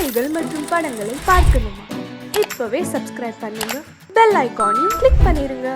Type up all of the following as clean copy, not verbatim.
செய்திகள் மற்றும் படங்களை பார்க்கணுமா? இப்பவே சப்ஸ்கிரைப் பண்ணுங்க, பெல் ஐகானையும் கிளிக் பண்ணிருங்க.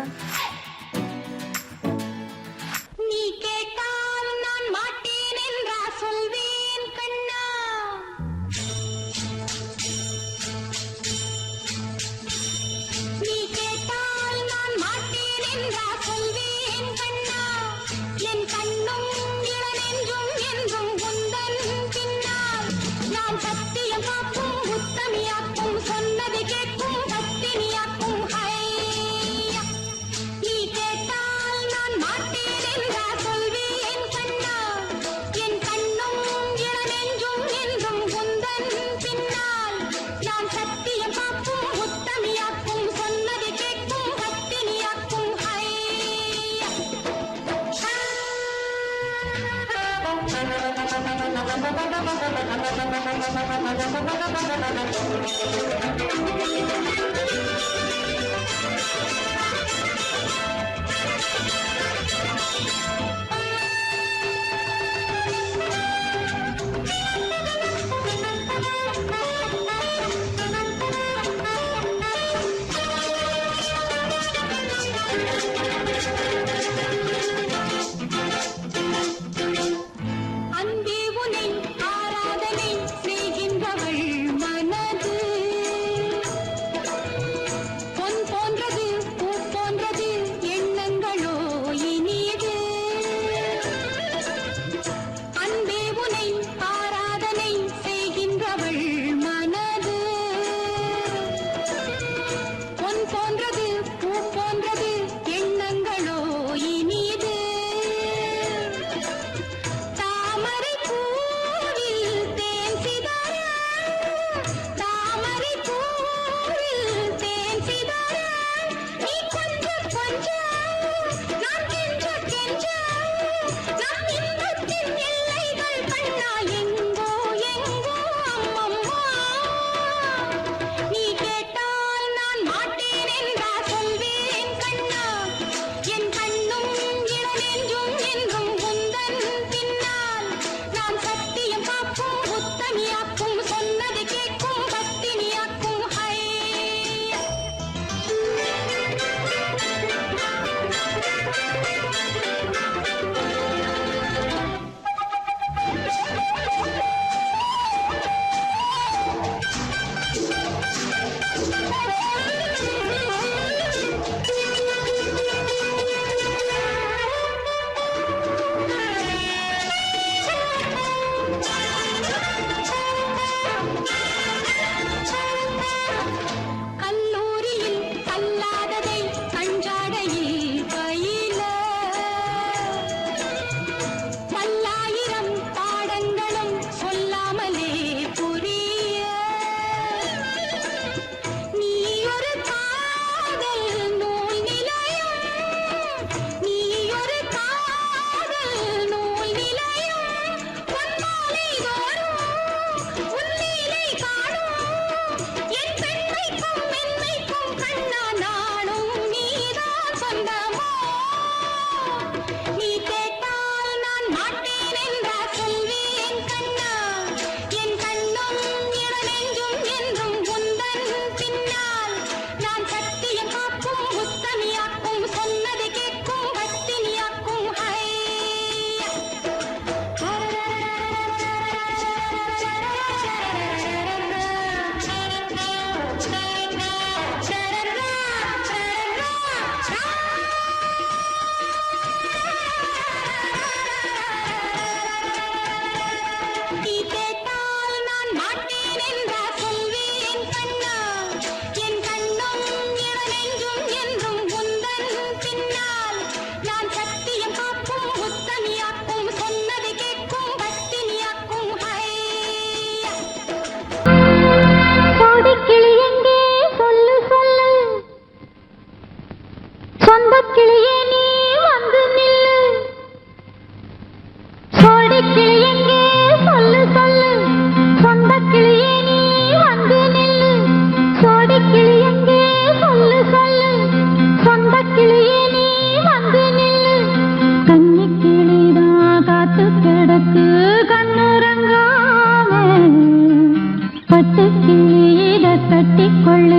கட்டிக்கொள்ளு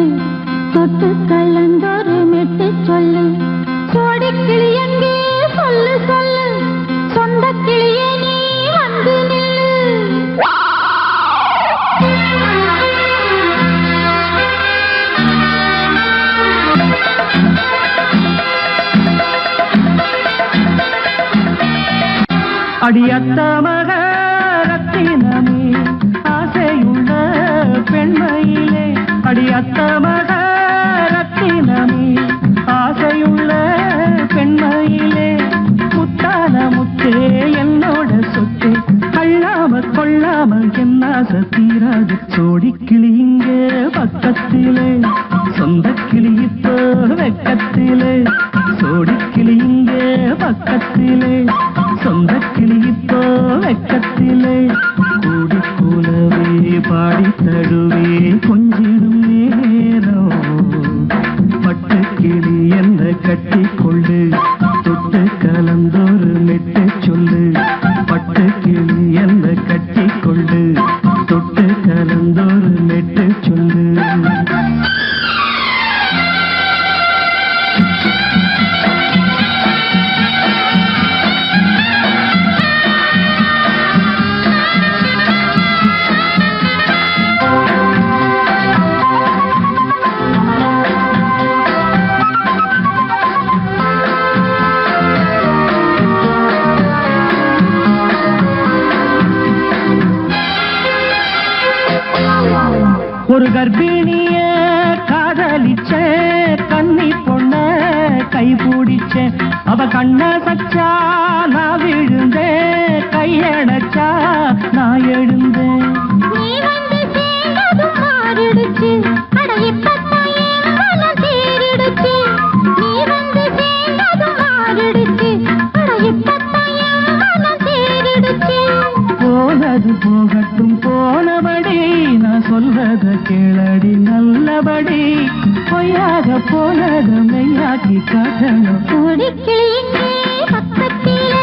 தொட்டு கலந்தொரு மெட்டு சொல்லு சோடி கிளி எங்கே சொல்லு சொல்லு சொந்த கிளியே நீ வந்து நில்லு அடியத்த மக ரத்தினமே ஆசையுள்ள பெண்மையிலே அடியத்த மக ரத்தினமே ஆசையுள்ள பெண்மையிலே முத்தான முத்தே என்னோட சொத்து அள்ளாம கொள்ளாம என்ன சத்தீராது சோடி கிளி இங்கே பக்கத்திலே சொந்த கிளி இப்போ வெக்கத்திலே சோடி கிளி இங்கே பக்கத்திலே சொந்த கிளி இப்போ வெக்கத்திலே கூடி கூலவே பாடி தடுவே கொஞ்சிடும் நேரம் பட்டு கிளி என்ன கட்டி கொண்டு தொட்டு கலந்தொரு மெட்டு சொல்லு பட்டு கிளி என்ன கட்டி கொண்டு தொட்டு கலந்தொரு மெட்டு சொல்லு ஒரு கர்ப்பிணிய காதலிச்ச கன்னி பொண்ண கைபிடிச்ச அவ கண்ண சச்சா நான் விழுந்தேன் கையடைச்சா நான் எழுந்தேன் நீ வந்து சேர்ந்ததும் மாறிடுச்சு அட இப்பத்தான் என் மனம் தேறிடுச்சு நீ வந்து சேர்ந்ததும் மாறிடுச்சு அட இப்பத்தான் என் மனம் தேறிடுச்சு போனது போகட்டும் போனபடி நான் சொல்றத கேளடி நல்லபடி பொய்யாக போனத மெய்யாக்கி காட்டணும் சோடி கிளி இங்கே பக்கத்திலே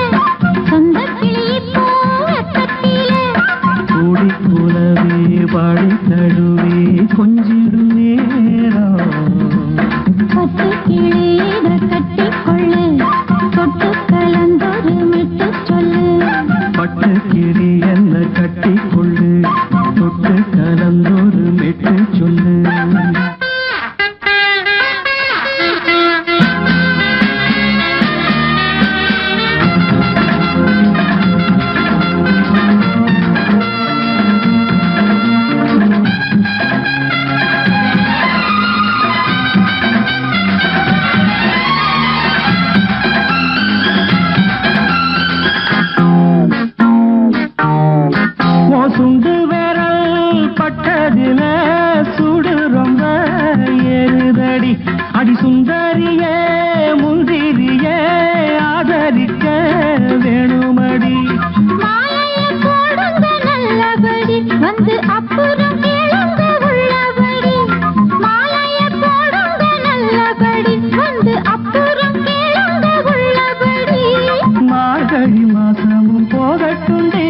சொந்த கிளி இப்போ வெக்கத்திலே கூடி கூலவே பாடி தடுவே கொஞ்சிடும் நேரம் பட்டு கிளி இதை கட்டிக்கொள்ளு தொட்டு கலந்தொரு மெட்டு சொல்லு பட்டு கிளி என்ன கட்டி கொள்ளு தொட்டு கலந்தொரு மெட்டு சொல்லு சுண்டு விரல் பட்டதில சுடு ரொம்ப ஏறுதடி அடி சுந்தரியே முந்திரியே ஆதரிக்க வேணுமடி மாலைய போடுங்க நல்லபடி வந்து அப்புறம் கேளுங்க உள்ளபடி மாலைய போடுங்க நல்லபடி வந்து அப்புறம் கேளுங்க உள்ளபடி மார்கழி மாசமும் போகட்டுண்டி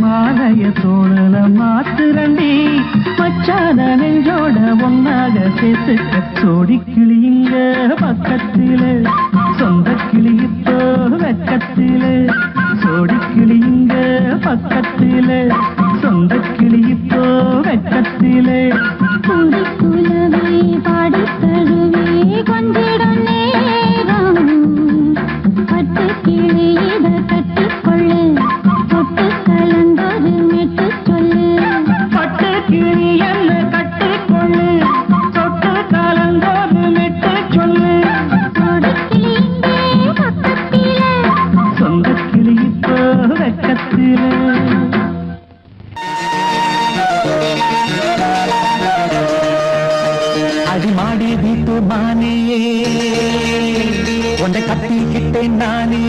மாலைய தோழல மாத்துரண்டி மச்சான நெஞ்சோட ஒன்னாக சேர்த்துக்க சோடி கிளி இங்க பக்கத்திலே சொந்த கிளி இப்போ வெக்கத்திலே சோடி கிளி இங்க பக்கத்திலே சொந்த கிளி இப்போ வெக்கத்திலே கூடி குலவே பாடி தழுவே கொஞ்சிடம் நேரம் பட்டு கிளி இதை கட்டிக்கொள்ளு தொட்டு கலந்தொரு மெட்டு சொல்லு பட்டு கிளி என்ன கட்டி கொள்ளு தொட்டு கலந்தொரு மெட்டு சொல்லு சோடி கிளி இங்கே பக்கத்திலே சொந்த கிளி இப்போ வெக்கத்திலே அடிமாடி வீட்டு மானியே உன்னை கட்டிக்கிட்டேன் நானே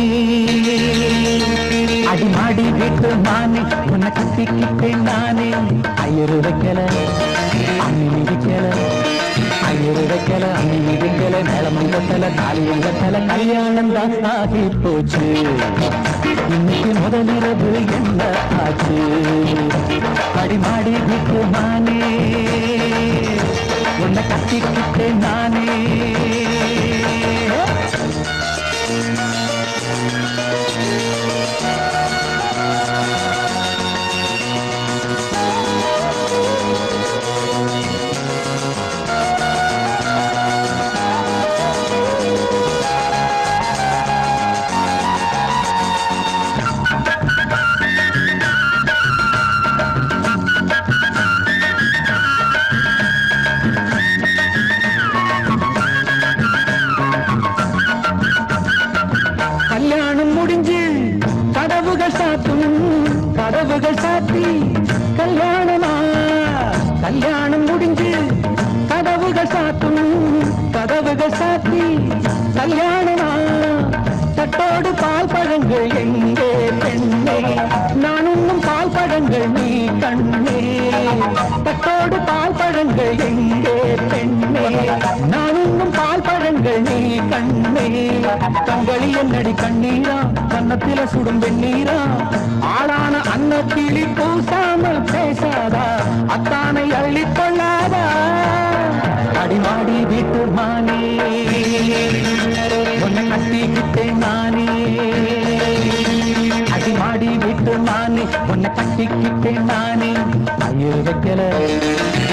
அடிமாடி வீட்டு மானே உன்னை கட்டிக்கிட்டேன் நானே ஐயரு வைக்கல அம்மி மிதிக்கல ஐயரு வைக்கல அம்மி மிதிக்கல மேளமும் கட்டல தாலியும் கட்டல கல்யாணம் தான் ஆகி போச்சு இன்னைக்கு முதலிரவு என்ன ஆச்சு அடிமாடி வீட்டு மானே கல்யாணம் முடிஞ்சு கதவுகள் சாத்தும் கதவுகள் சாத்தி கல்யாணமா தட்டோடு பால் பழங்கள் எங்கே பெண்ணே நான் உண்ணும் பால் பழங்கள் நீ கண்ணே தட்டோடு பால் பழங்கள் எங்கே பெண்ணே நான் உண்ணும் பால் பழங்கள் நீ கண்ணே கண்களி என்னடி கண்ணீரா கன்னத்தில சுடும் வெண்ணீரா ஆளான அன்னக்கிளி பூசாமல் பேசாதா அத்தானை அள்ளிக் கொள்ளாதா அடிமாடி வீட்டு மானே உன்னை கட்டிக்கிட்டேன் நானே அடிமாடி வீட்டு மானே உன்னை கட்டிக்கிட்டேன் நானே ஐயர் வைக்கல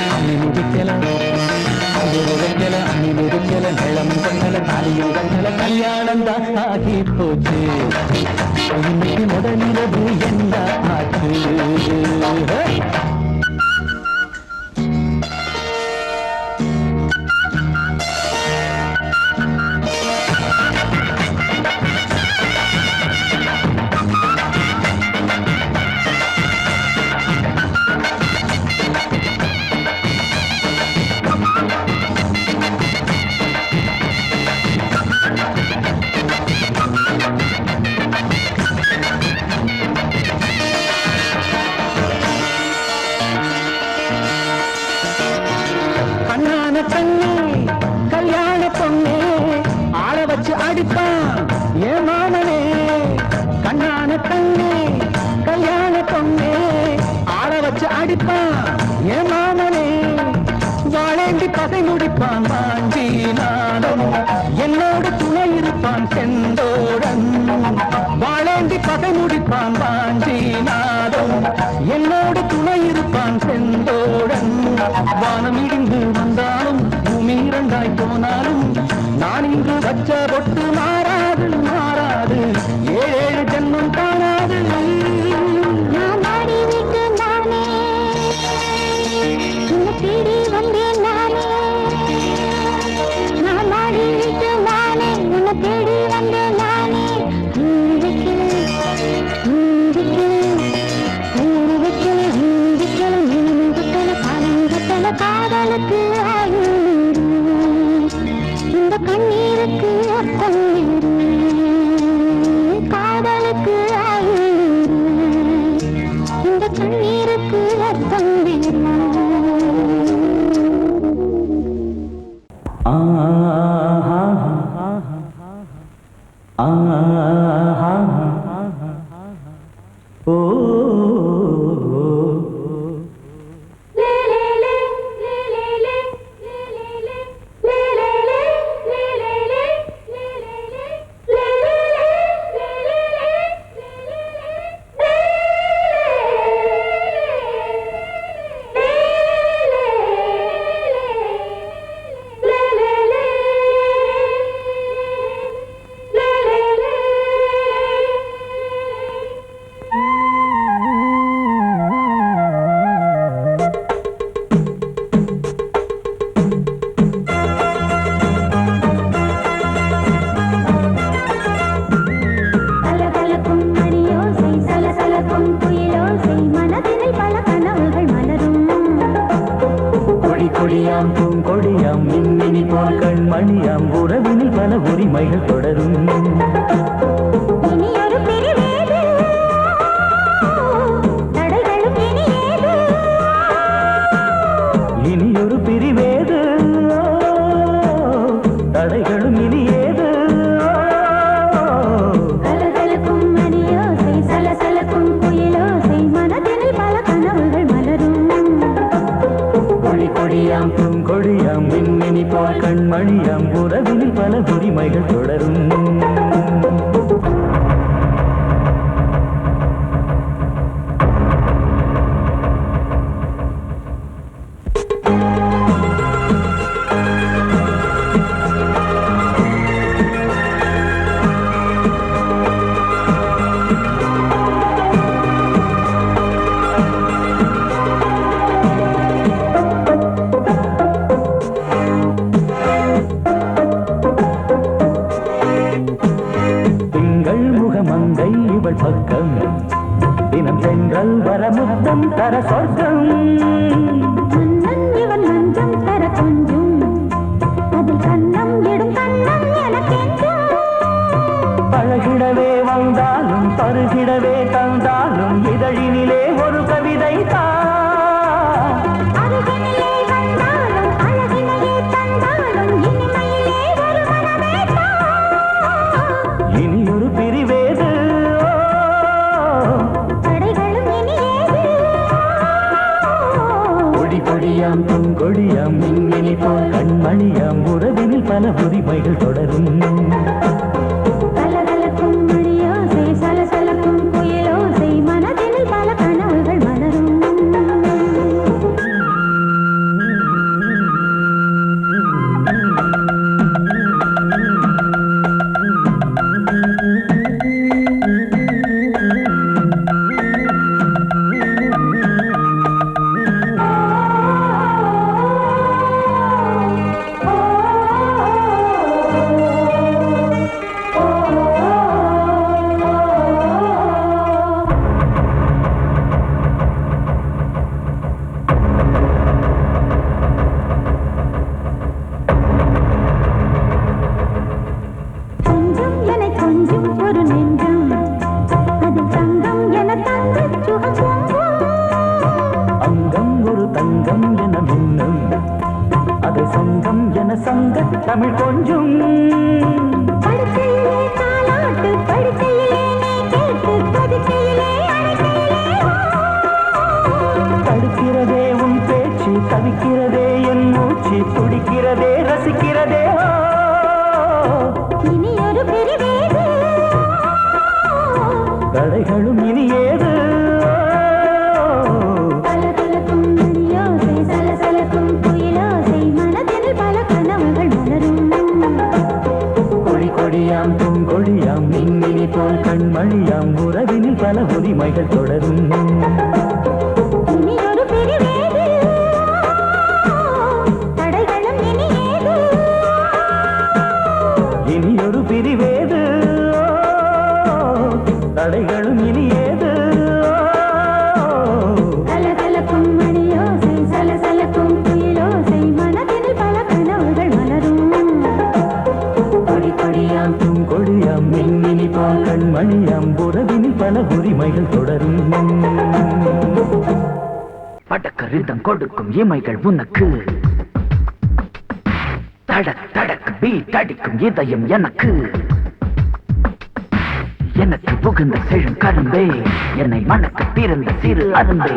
அம்மி மிதிக்கல ஐயர் வைக்கல அம்மி மிதிக்கல நிலம் கண்ணல தாலியும் கண்ணல கல்யாணம் தான் ஆகி போச்சு இன்னைக்கு முதலிரவு என்ன ஆச்சு கல்யாண பொண்ணே ஆள வச்சு அடிப்பான் ஏன் மாமனே கண்ணான கண்ணே கல்யாண பொண்ணே ஆள வச்சு அடிப்பான் ஏன் மாமனே வாழேண்டி பகை முடிப்பான் வாஞ்சி நானும் என்னோடு துணை இருப்பான் செந்தோடன் வாழேண்டி பகை முடிப்பான் வாஞ்சி நானும் என்னோடு துணை இருப்பான் செந்தோடன் வானம் இடிந்து வந்தாலும் பூமி இரண்டாய் போனாலும் நான் இங்கு வச்ச பொட்டு மாறாது மாறாது ஏழு ஜென்மம் காணாது நான் ஆடி விட்டு நானே உன்னை தேடி வந்தேன் நானே நான் ஆடி விட்டு நானே உன்னை தேடி வந்தேன் நானே காதலுக்கு இந்த கண்ணீருக்கு அர்த்தம் காதலுக்கு இந்த கண்ணீருக்கு அர்த்தம் ஓ கொடியாம் பூங்கொடியாம் மின்மினி போல் கண்மணியாம் உறவினில் பல உரிமைகள் தொடரும் இனியொரு பிரிவேது தடைகளும் இனியேது கலகலக்கும் மணியோசை சலசலக்கும் குயிலோசை மனதினில் பல கனவுகள் மலரும் கொடியாம் பூங்கொடியாம் மின்மினி போல் கண்மணியாம் உறவினில் பல உரிமைகள் தொடரும் திங்கள் கொடியாம் பூங்கொடியாம் மின்மினி போல் கண்மணியாம் உறவினில் பல உரிமைகள் தொடரும். கலகலக்கும் மணியோசை சலசலக்கும் புயலோசை மனதினில் பல கனவுகள் மலரும். தமிழ் கொஞ்சம் படுக்கையிலே தாலாட்டு படுக்கையிலே நீ கேட்டு படுக்கையிலே தடுக்கிறதே உன் பேச்சு தவிக்கிறதே என் மூச்சு துடிக்கிறதே ரசிக்கிறதே. இனி ஒரு பிரிவேது தடைகளும் இனி ஏது. கலகலக்கும் மணியோசை சலசலக்கும் புயலோசை மனதில் பல கனவுகள் மலரும். கொடி கொடியாம் பூங்கொடியாம் மின்மினி போல் கண்மணியாம் உறவினில் பல உரிமைகள் தொடரும். இனி ஒரு பிரிவேது தடைகளும் இனி ஏது. இனி ஒரு பிரிவேது தடைகளும் இனி ஏது. கலகலக்கும் மணியோசை சலசலக்கும் புயலோசை மனதில் பல கனவுகள் மலரும். கொடி கொடியாம் பூங்கொடியாம் மின்மினி போல் கண்மணியாம் உறவினில் பல உரிமைகள் தொடரும். படக்க ரிதம் கொடுக்கும் இமைகள் உனக்கு தடக் தடக் பீட் அடிக்கும் இதயம் எனக்கு. எனக்கு புகுந்த செழும் கரும்பே என்னை மணக்க பிறந்த சிறு அரும்பே.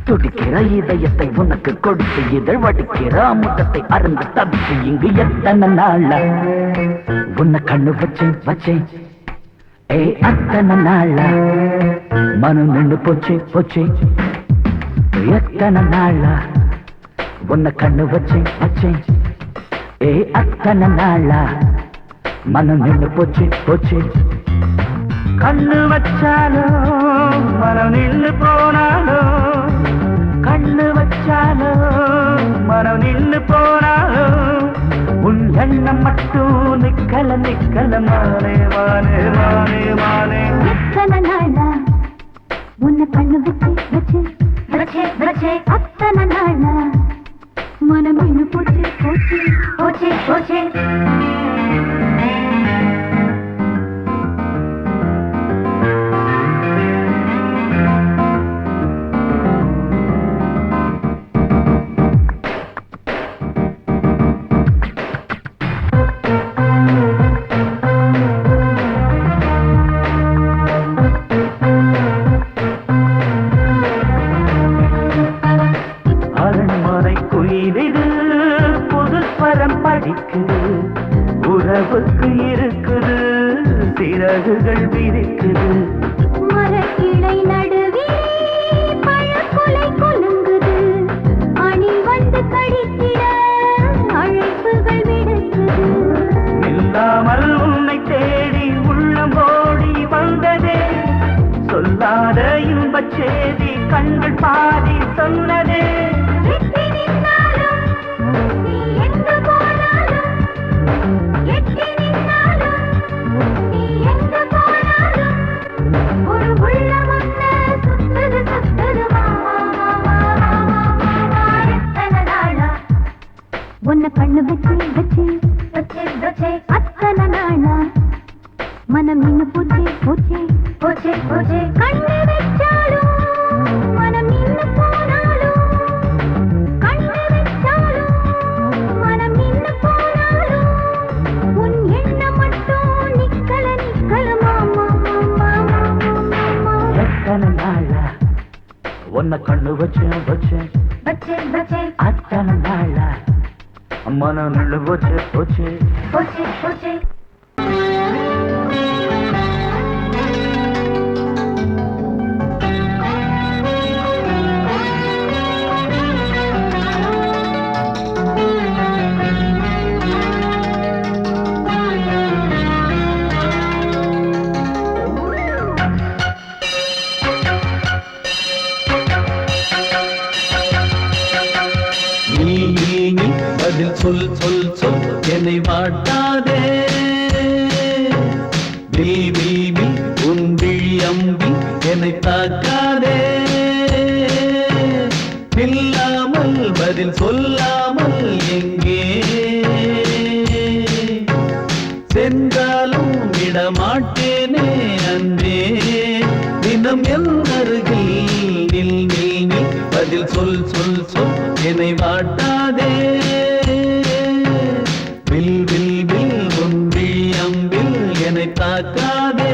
துடிக்கிற இதயத்தை உனக்கு கொடுத்து இதழ் வடிக்கிற அமுதத்தை அருந்த தவித்து இங்கு எத்தனை நாள உன்னை கண்ணு வச்சேன் வச்சேன். அத்தனை நாள மனம் நின்று போச்சு போச்சு. எத்தனை நாள உன்னை கண்ணு வச்சேன் வச்சேன். அத்தனை நாள மனம் நின்று போச்சு போச்சு. கண்ணு வச்சாலும் மனம் நின்று போனாலும் கண்ணு வச்சாலும் மனம் நின்று போனாலும் உன் எண்ணம் மட்டும் நிக்கல நிக்கல மானே மானே மானே மானே. எத்தனை நாளா உன்னை கண்ணு வச்சு வச்சு வச்சு வச்சு அத்தனை நாளா மனம் இன்னும் போச்சு போச்சு போச்சு போச்சு. உறவுக்கு இருக்குது சிறகுகள் விரிக்குது. மரக்கிளை நடுவே பழக்குலை கொலுங்குது. அணி வந்து கடித்திட அழைப்புகள் விடுக்குது. இல்லாமல் உன்னை தேடி உள்ளம் ஓடி வந்ததே. சொல்லாத இன்பச் செய்தி கண்கள் பாதி சொன்னதே. உன்னை கண்ணு வச்சு வச்சு வச்சு வச்சு அத்தனை நாளா மனம் இன்னும் போச்சு போச்சு போச்சு போச்சு. கண்ணு வச்சாலும் மனம் இன்னும் போனாலும் கண்ணு வச்சாலும் மனம் இன்னும் போனாலும் உன் எண்ணம் மட்டும் நிக்கல நிக்கல மாமா மாமா மாமா. எத்தனை நாளா உன்னை கண்ணு வச்சேன் வச்சேன் வச்சு போச்சு போச்சு அத்தனை நாளா மனம் நுள்ளு போச்சு போச்சு போச்சு போச்சு பதில் சொல் சொல் சொல் என்னை வாட்டாதே தேவி உன் விழி அம்பி என்னை தாக்காதே இல்லாமல் பதில் சொல்லாமல் எங்கே சென்றாலும் விடமாட்டேனே அன்பே தினம் என் அருகில் நில் நில் நில் பதில் சொல் சொல் சொல் என்னை வாட்டாதே வில் வில் வில் உன் விழி அம்பில் என்னை தாக்காதே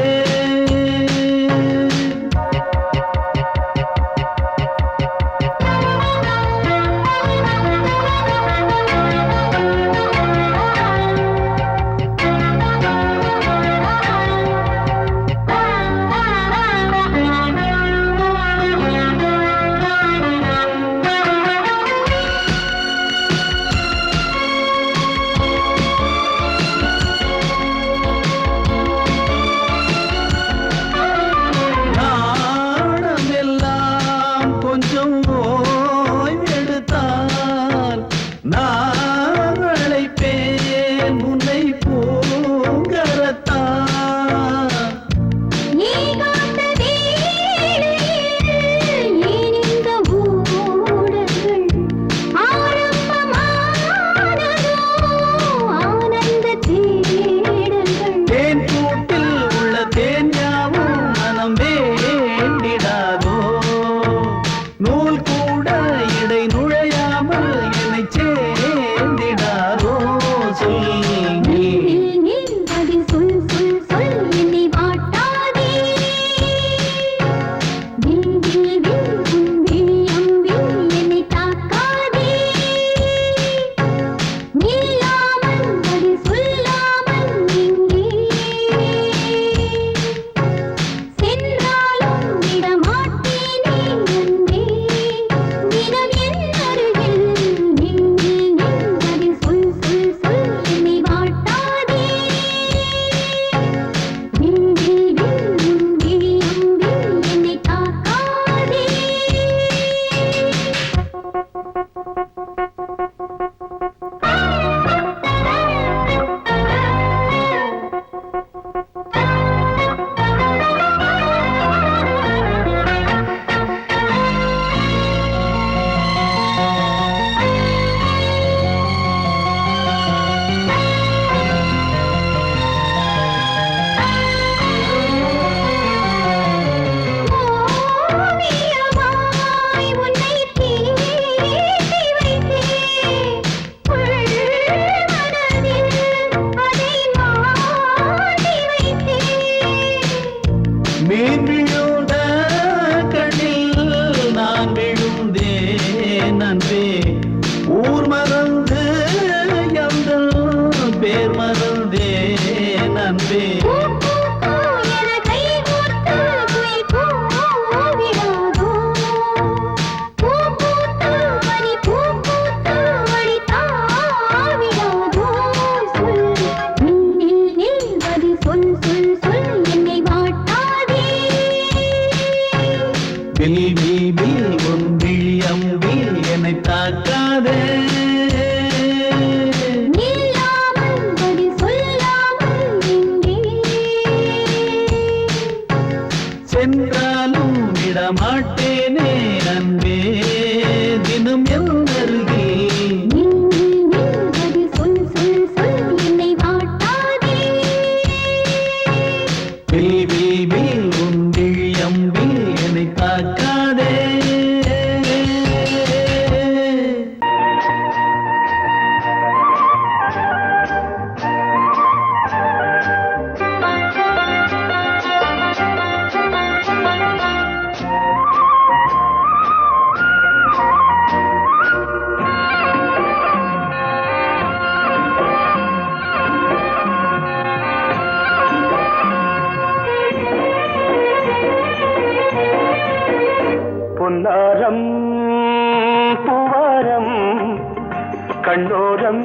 கண்ணோரம்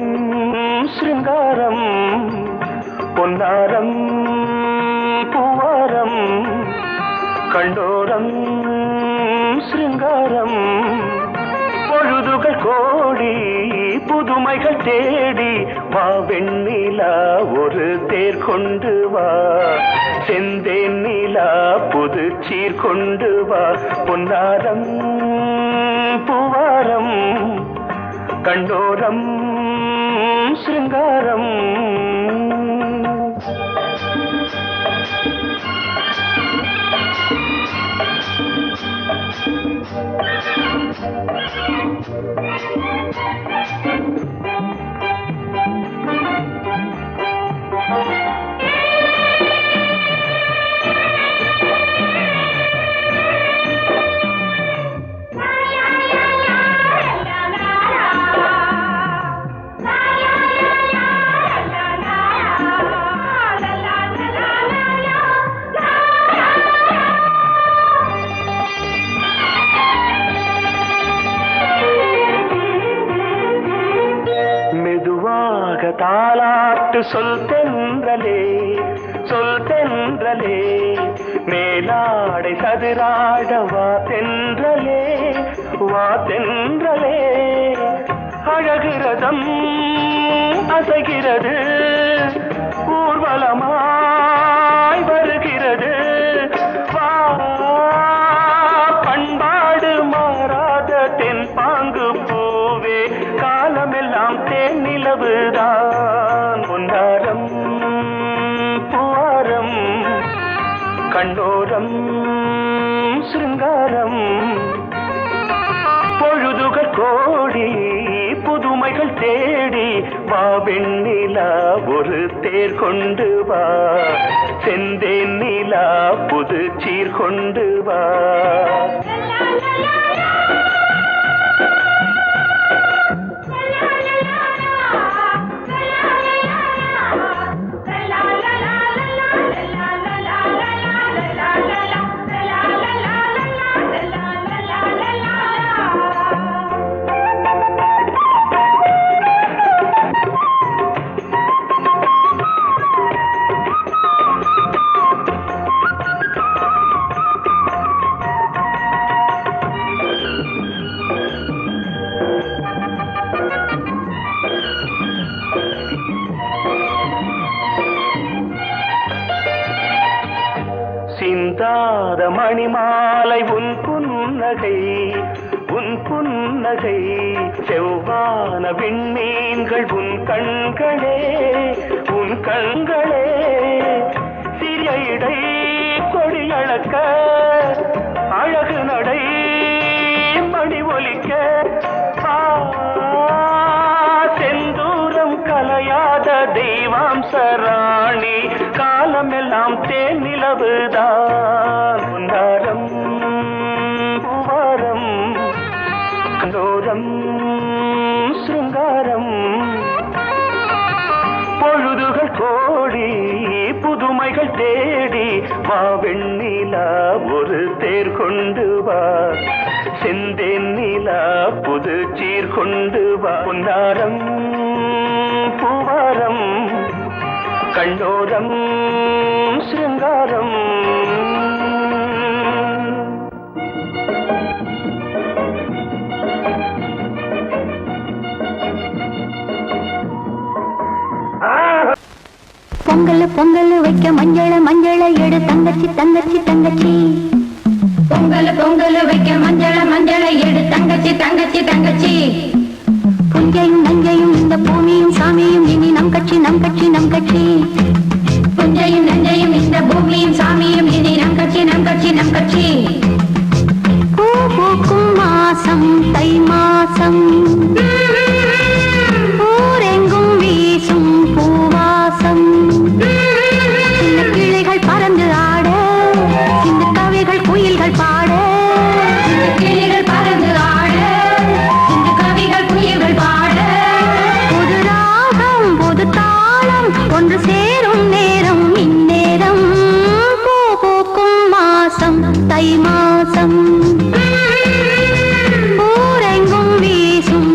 சிருங்காரம் பொன்னாரம் பூவாரம் கண்ணோரம் சிருங்காரம் பொழுதுகள் கோடி புதுமைகள் தேடி வா வெண்ணிலா ஒரு தேர் கொண்டு வா செந்தேன் நிலா புது சீர் கொண்டு வா பொன்னாரம் பூவாரம் கண்டோரம் சிருங்காரம் தாலாட்டு சொல் தென்றலே மேலாடை சதுராட வா தென்றலே அழகிறதம் அசைகிறது ஊர்வலமாய் வருகிறது வா பண்பாடு மாறாத தென் பாங்கு பூவே காலமெல்லாம் தேன் நிலவுதான் பொன்னாரம் பூவாரம் கண்டோரம் சிருங்காரம் பொழுதுகள் கோடி புதுமைகள் தேடி வா வெண்ணிலா ஒரு தேர் கொண்டு வா செந்தேன் நிலா புது சீர் கொண்டு வா சிந்தாத மணிமாலை உன் புன்னகை செவ்வான விண்மீன்கள் உன் கண்களே சிறிய இடை கொடியளக்க அழகு நடை மணி ஒலிக்க செந்தூரம் கலையாத தெய்வாம்சராணி காலமெல்லாம் தேன் நிலவுதான் பொன்னாரம் பூவாரம் கண்டோரம் சிருங்காரம் பொழுதுகள் கோடி புதுமைகள் தேடி வா வெண்ணிலா ஒரு தேர் கொண்டு வா செந்தேன் நிலா புது சீர் கொண்டு வா பொன்னாரம் பூவாரம் கண்டோரம் சிருங்காரம் பொங்கல் வைக்க மஞ்சள எடு தங்கச்சி பொங்கல் வைக்க மஞ்சள எடு தங்கச்சி புஞ்சையும் நஞ்சையும் இந்த பூமியும் சாமியும் இனி நம் கட்சி புஞ்சையும் நஞ்சையும் இந்த பூமியும் சாமியும் இனி நம் கட்சி பூ பூக்கும் மாசம் தை மாசம் ஊரெங்கும் வீசும் பூவாசம் சின்ன கிளைகள் பறந்து ஆட சின்ன கவிகள் குயில்கள் பாட கிளைகள் பறந்து ஆட சின்ன கவிகள் குயில்கள் பாட புது ராகம் புது தாளம் ஒன்று சேரும் நேரம் இந்நேரம் பூ பூக்கும் மாசம் தை மாசம் ஊரெங்கும் வீசும்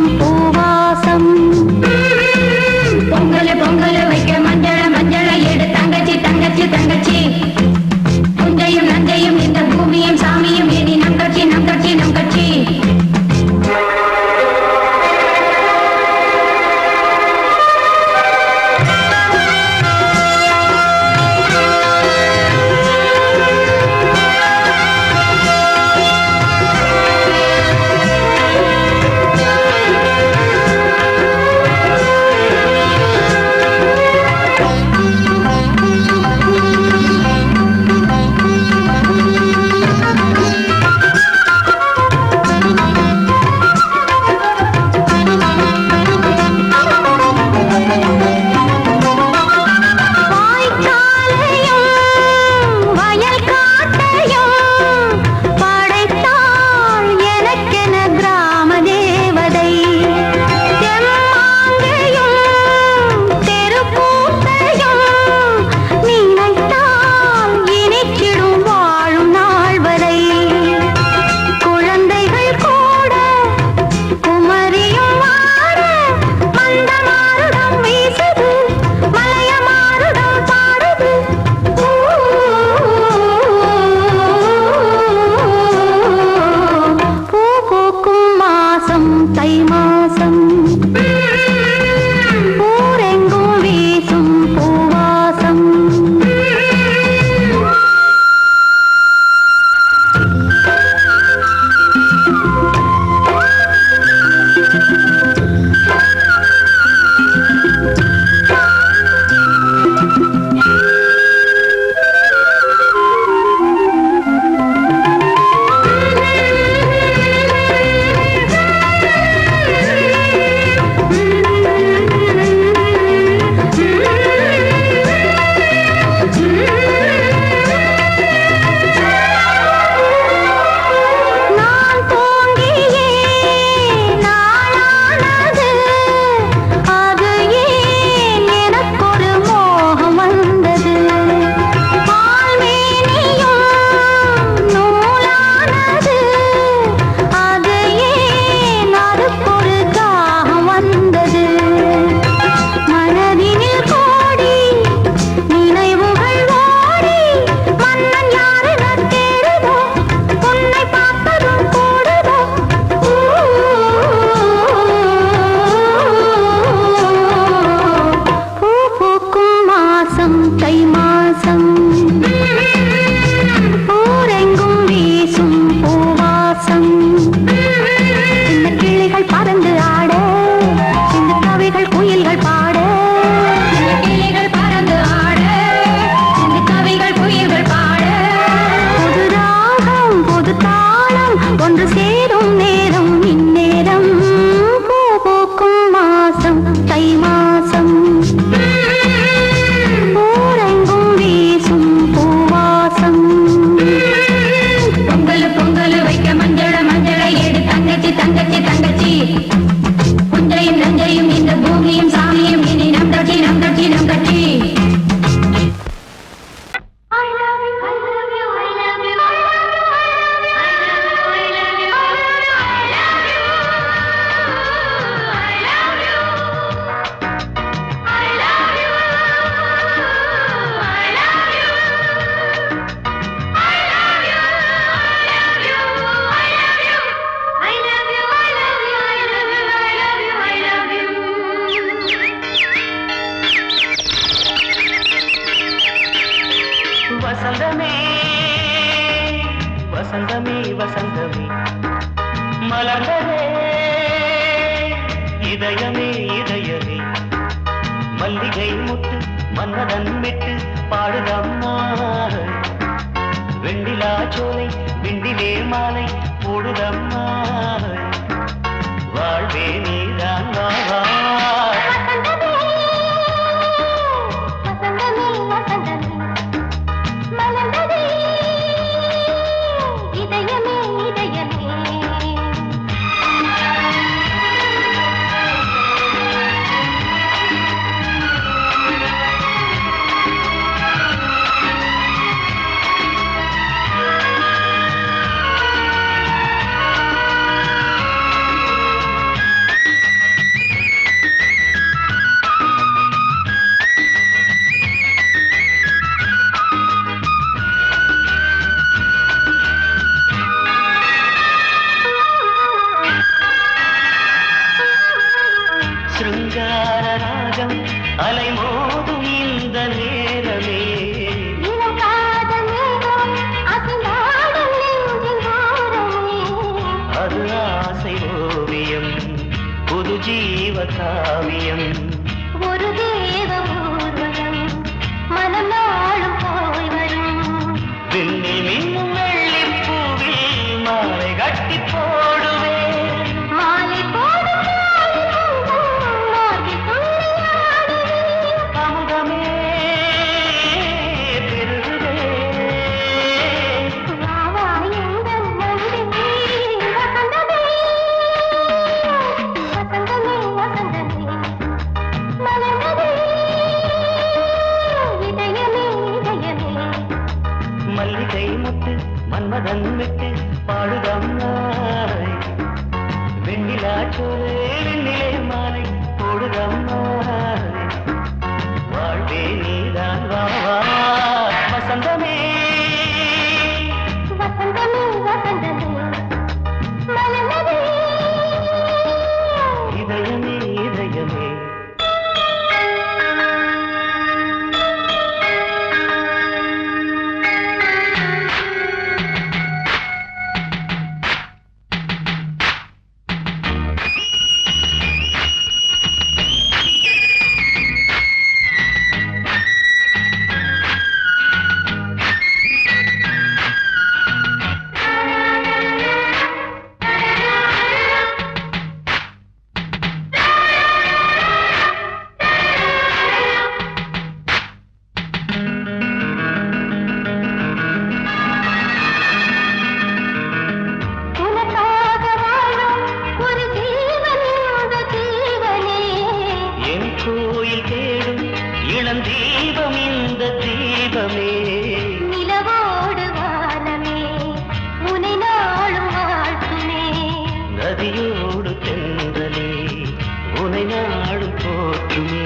இதயமே இதயமே மல்லிகை முட்டு மன்னதன் விட்டு பாடுதம்மா வெண்டிலா சோலை விண்டிலே மாலை போடுதம்மா வாழ்வே நீதான் வா அலைமோதும் இந்த நேரமே அது ஆசை ஓவியம் புது ஜீவ காவியம் ஒரு தேவ ஊர்வலம் மனம் நாளும் போய் வரும் விண்ணில் மின்னும் வெள்ளிப்பூவில் மாலை கட்டி போடுவேன் மாலை போடும் மல்லிகை முட்டு மன்மதன் விட்டு பாடுதம்மாய் வெண்ணிலா சோலை வெண்ணிலே மாலை போடுதம்மாய் வாழ்வே நீதான் வா வசந்தமே வசந்தமே வசந்தமே மலர்ந்ததே இதயமே இதயமே இளம் தீபம் இந்த தீபமே நிலவோடு வானமே உனை நாளும் வாழ்த்துமே நதியோடு தென்றலே உனை நாளும் போற்றுமே